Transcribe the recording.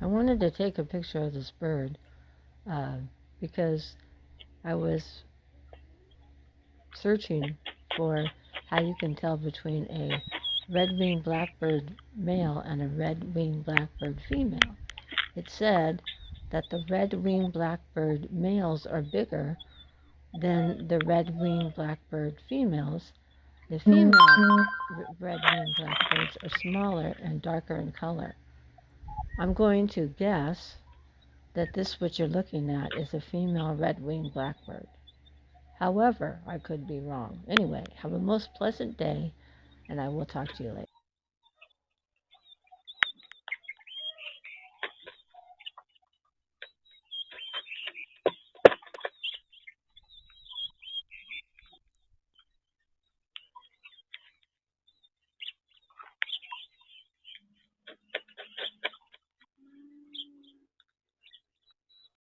I wanted to take a picture of this bird uh, because I was searching for how you can tell between a red-winged blackbird male and a red-winged blackbird female. It said that the red-winged blackbird males are bigger than the red-winged blackbird females. The female red-winged blackbirds are smaller and darker in color. I'm going to guess that this what you're looking at is a female red-winged blackbird. However, I could be wrong. Anyway, have a most pleasant day, and I will talk to you later.